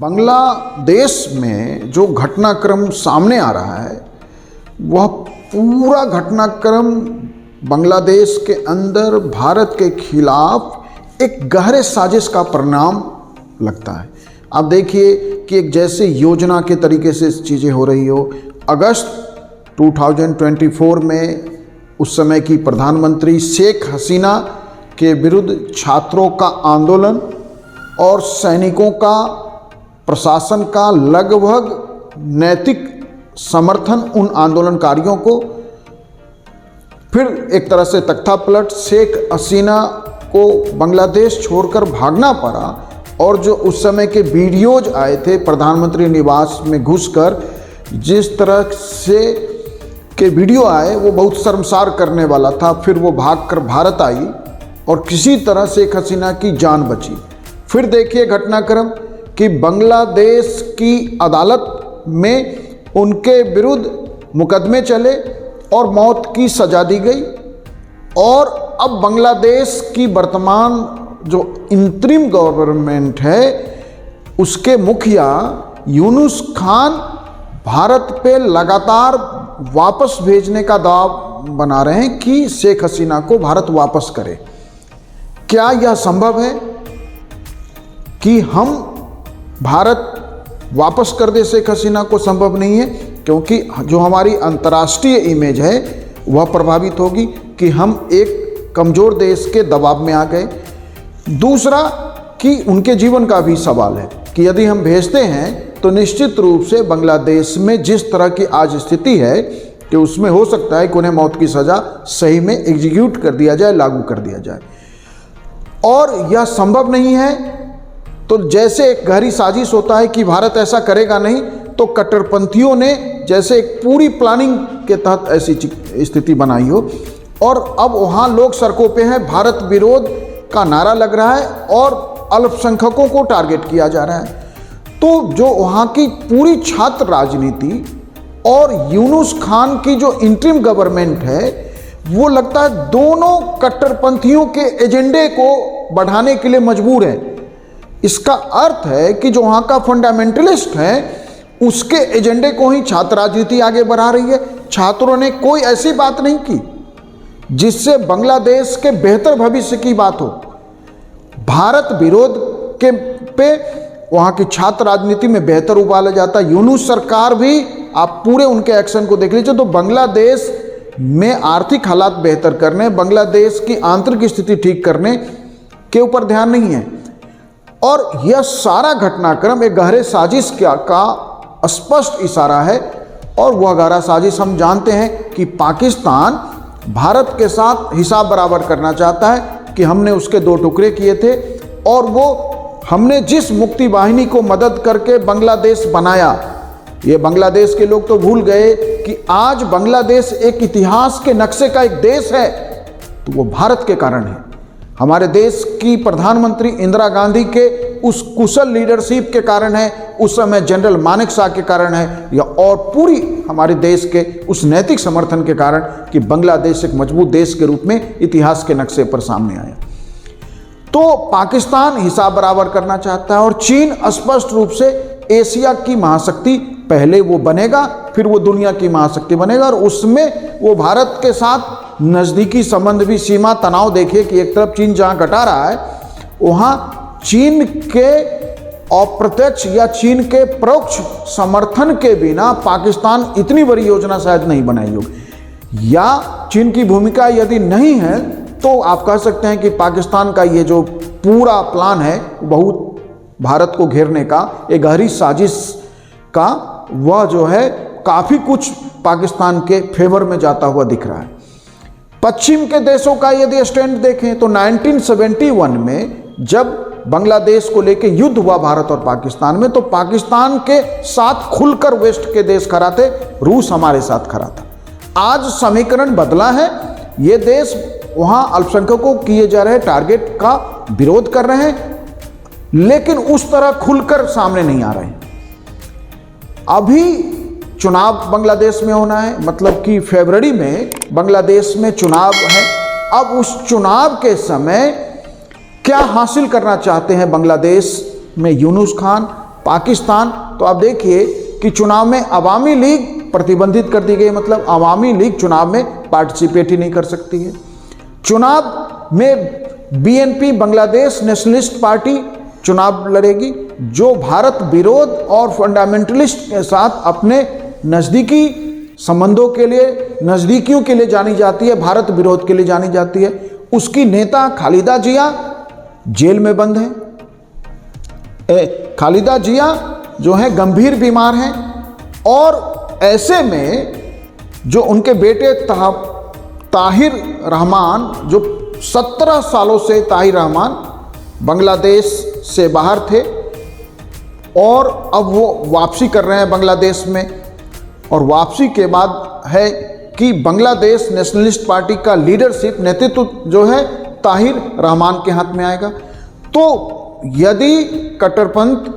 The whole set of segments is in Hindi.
बांग्लादेश में जो घटनाक्रम सामने आ रहा है वह पूरा घटनाक्रम बांग्लादेश के अंदर भारत के खिलाफ एक गहरे साजिश का परिणाम लगता है। आप देखिए कि एक जैसे योजना के तरीके से चीज़ें हो रही हो। अगस्त 2024 में उस समय की प्रधानमंत्री शेख हसीना के विरुद्ध छात्रों का आंदोलन और सैनिकों का प्रशासन का लगभग नैतिक समर्थन उन आंदोलनकारियों को, फिर एक तरह से तख्ता पलट, शेख हसीना को बांग्लादेश छोड़कर भागना पड़ा और जो उस समय के वीडियोज आए थे प्रधानमंत्री निवास में घुसकर जिस तरह से के वीडियो आए वो बहुत शर्मसार करने वाला था। फिर वो भागकर भारत आई और किसी तरह शेख हसीना की जान बची। फिर देखिए घटनाक्रम कि बांग्लादेश की अदालत में उनके विरुद्ध मुकदमे चले और मौत की सजा दी गई। और अब बांग्लादेश की वर्तमान जो इंतरिम गवर्नमेंट है उसके मुखिया यूनुस खान भारत पे लगातार वापस भेजने का दाव बना रहे हैं कि शेख हसीना को भारत वापस करे। क्या यह संभव है कि हम भारत वापस कर दे शेख हसीना को? संभव नहीं है, क्योंकि जो हमारी अंतर्राष्ट्रीय इमेज है वह प्रभावित होगी कि हम एक कमज़ोर देश के दबाव में आ गए। दूसरा कि उनके जीवन का भी सवाल है कि यदि हम भेजते हैं तो निश्चित रूप से बांग्लादेश में जिस तरह की आज स्थिति है कि उसमें हो सकता है कि उन्हें मौत की सज़ा सही में एग्जीक्यूट कर दिया जाए, लागू कर दिया जाए। और यह संभव नहीं है तो जैसे एक गहरी साजिश होता है कि भारत ऐसा करेगा नहीं, तो कट्टरपंथियों ने जैसे एक पूरी प्लानिंग के तहत ऐसी स्थिति बनाई हो और अब वहाँ लोग सड़कों पे हैं, भारत विरोध का नारा लग रहा है और अल्पसंख्यकों को टारगेट किया जा रहा है। तो जो वहाँ की पूरी छात्र राजनीति और यूनुस खान की जो इंटरिम गवर्नमेंट है वो लगता है दोनों कट्टरपंथियों के एजेंडे को बढ़ाने के लिए मजबूर है। इसका अर्थ है कि जो वहाँ का फंडामेंटलिस्ट है उसके एजेंडे को ही छात्र राजनीति आगे बढ़ा रही है। छात्रों ने कोई ऐसी बात नहीं की जिससे बांग्लादेश के बेहतर भविष्य की बात हो। भारत विरोध के पे वहाँ की छात्र राजनीति में बेहतर उबाला जाता। यूनुस सरकार भी, आप पूरे उनके एक्शन को देख लीजिए तो बांग्लादेश में आर्थिक हालात बेहतर करने, बांग्लादेश की आंतरिक स्थिति ठीक करने के ऊपर ध्यान नहीं है। और यह सारा घटनाक्रम एक गहरे साजिश का स्पष्ट इशारा है। और वह गहरा साजिश हम जानते हैं कि पाकिस्तान भारत के साथ हिसाब बराबर करना चाहता है कि हमने उसके दो टुकड़े किए थे और वो हमने जिस मुक्ति वाहिनी को मदद करके बांग्लादेश बनाया, ये बांग्लादेश के लोग तो भूल गए कि आज बांग्लादेश एक इतिहास के नक्शे का एक देश है, तो वो भारत के कारण है। हमारे देश की प्रधानमंत्री इंदिरा गांधी के उस कुशल लीडरशिप के कारण है, उस समय जनरल मानेकशॉ के कारण है, या और पूरी हमारे देश के उस नैतिक समर्थन के कारण कि बांग्लादेश एक मजबूत देश के रूप में इतिहास के नक्शे पर सामने आया। तो पाकिस्तान हिसाब बराबर करना चाहता है और चीन स्पष्ट रूप से एशिया की महाशक्ति, पहले वो बनेगा फिर वो दुनिया की महाशक्ति बनेगा और उसमें वो भारत के साथ नज़दीकी संबंध भी, सीमा तनाव देखिए कि एक तरफ चीन जहाँ घटा रहा है वहाँ चीन के अप्रत्यक्ष या चीन के परोक्ष समर्थन के बिना पाकिस्तान इतनी बड़ी योजना शायद नहीं बनाई होगी। या चीन की भूमिका यदि नहीं है तो आप कह सकते हैं कि पाकिस्तान का ये जो पूरा प्लान है बहुत भारत को घेरने का, एक गहरी साजिश का, वह जो है काफ़ी कुछ पाकिस्तान के फेवर में जाता हुआ दिख रहा है। पश्चिम के देशों का यदि स्टैंड देखें तो 1971 में जब बांग्लादेश को लेकर युद्ध हुआ भारत और पाकिस्तान में, तो पाकिस्तान के साथ खुलकर वेस्ट के देश खड़ा थे, रूस हमारे साथ खड़ा था। आज समीकरण बदला है, ये देश वहाँ अल्पसंख्यकों को किए जा रहे टारगेट का विरोध कर रहे हैं लेकिन उस तरह खुलकर सामने नहीं आ रहे हैं। अभी चुनाव बांग्लादेश में होना है, मतलब कि फरवरी में बांग्लादेश में चुनाव है। अब उस चुनाव के समय क्या हासिल करना चाहते हैं बांग्लादेश में यूनुस खान, पाकिस्तान, तो आप देखिए कि चुनाव में अवामी लीग प्रतिबंधित कर दी गई, मतलब अवामी लीग चुनाव में पार्टिसिपेट ही नहीं कर सकती है। चुनाव में बीएनपी बांग्लादेश नेशनलिस्ट पार्टी चुनाव लड़ेगी, जो भारत विरोध और फंडामेंटलिस्ट के साथ अपने नज़दीकी संबंधों के लिए, नज़दीकियों के लिए जानी जाती है, भारत विरोध के लिए जानी जाती है। उसकी नेता खालिदा जिया जेल में बंद है। खालिदा जिया जो है गंभीर बीमार हैं, और ऐसे में जो उनके बेटे ताहिर रहमान, जो 17 सालों से ताहिर रहमान बांग्लादेश से बाहर थे और अब वो वापसी कर रहे हैं बांग्लादेश में, और वापसी के बाद है कि बांग्लादेश नेशनलिस्ट पार्टी का लीडरशिप, नेतृत्व जो है ताहिर रहमान के हाथ में आएगा। तो यदि कट्टरपंथ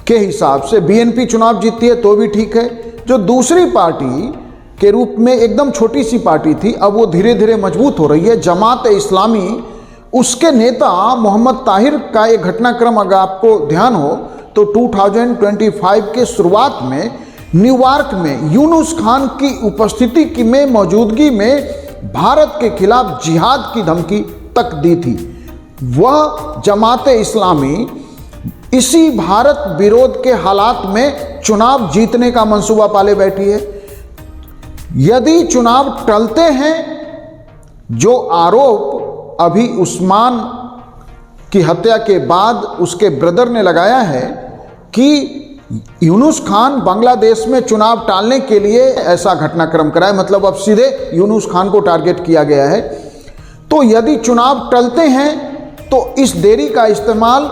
के हिसाब से बीएनपी चुनाव जीतती है तो भी ठीक है। जो दूसरी पार्टी के रूप में एकदम छोटी सी पार्टी थी, अब वो धीरे धीरे मजबूत हो रही है, जमात इस्लामी, उसके नेता मोहम्मद ताहिर का एक घटनाक्रम अगर आपको ध्यान हो तो 2025 के शुरुआत में न्यूयॉर्क में यूनुस खान की उपस्थिति की में मौजूदगी में भारत के खिलाफ जिहाद की धमकी तक दी थी। वह जमात इस्लामी इसी भारत विरोध के हालात में चुनाव जीतने का मंसूबा पाले बैठी है। यदि चुनाव टलते हैं, जो आरोप अभी उस्मान की हत्या के बाद उसके ब्रदर ने लगाया है कि यूनुस खान बांग्लादेश में चुनाव टालने के लिए ऐसा घटनाक्रम कराए, मतलब अब सीधे यूनुस खान को टारगेट किया गया है। तो यदि चुनाव टलते हैं तो इस देरी का इस्तेमाल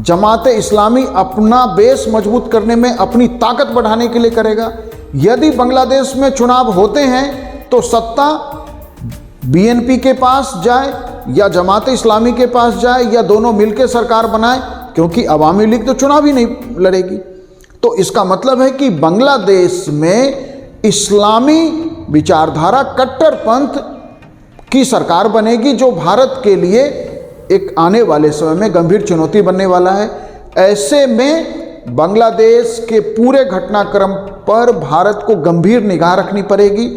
जमात इस्लामी अपना बेस मजबूत करने में, अपनी ताकत बढ़ाने के लिए करेगा। यदि बांग्लादेश में चुनाव होते हैं तो सत्ता बीएनपी के पास जाए या जमात इस्लामी के पास जाए या दोनों मिलकर सरकार बनाए, क्योंकि अवामी लीग तो चुनाव ही नहीं लड़ेगी। तो इसका मतलब है कि बांग्लादेश में इस्लामी विचारधारा कट्टरपंथ की सरकार बनेगी, जो भारत के लिए एक आने वाले समय में गंभीर चुनौती बनने वाला है। ऐसे में बांग्लादेश के पूरे घटनाक्रम पर भारत को गंभीर निगाह रखनी पड़ेगी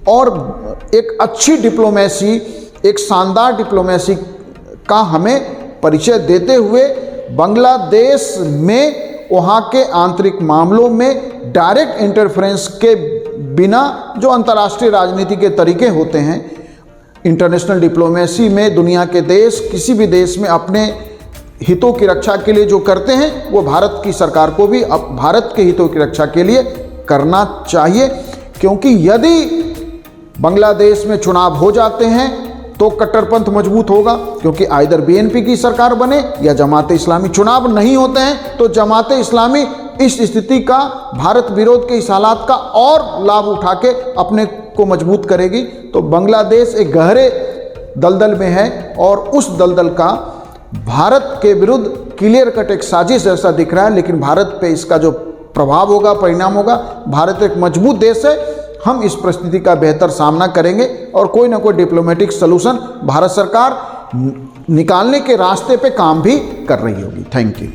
और एक अच्छी डिप्लोमेसी, एक शानदार डिप्लोमेसी का हमें परिचय देते हुए बांग्लादेश में वहाँ के आंतरिक मामलों में डायरेक्ट इंटरफेरेंस के बिना, जो अंतर्राष्ट्रीय राजनीति के तरीके होते हैं, इंटरनेशनल डिप्लोमेसी में दुनिया के देश किसी भी देश में अपने हितों की रक्षा के लिए जो करते हैं, वो भारत की सरकार को भी अब भारत के हितों की रक्षा के लिए करना चाहिए। क्योंकि यदि बांग्लादेश में चुनाव हो जाते हैं तो कट्टरपंथ मजबूत होगा, क्योंकि आइदर बीएनपी की सरकार बने या जमात इस्लामी। चुनाव नहीं होते हैं तो जमात इस्लामी इस स्थिति का, भारत विरोध के इस हालात का और लाभ उठा के अपने को मजबूत करेगी। तो बांग्लादेश एक गहरे दलदल में है और उस दलदल का भारत के विरुद्ध क्लियर कट एक साजिश जैसा दिख रहा है, लेकिन भारत पे इसका जो प्रभाव होगा, परिणाम होगा, भारत एक मजबूत देश है, हम इस परिस्थिति का बेहतर सामना करेंगे और कोई ना कोई डिप्लोमेटिक सलूशन भारत सरकार निकालने के रास्ते पे काम भी कर रही होगी। Thank you.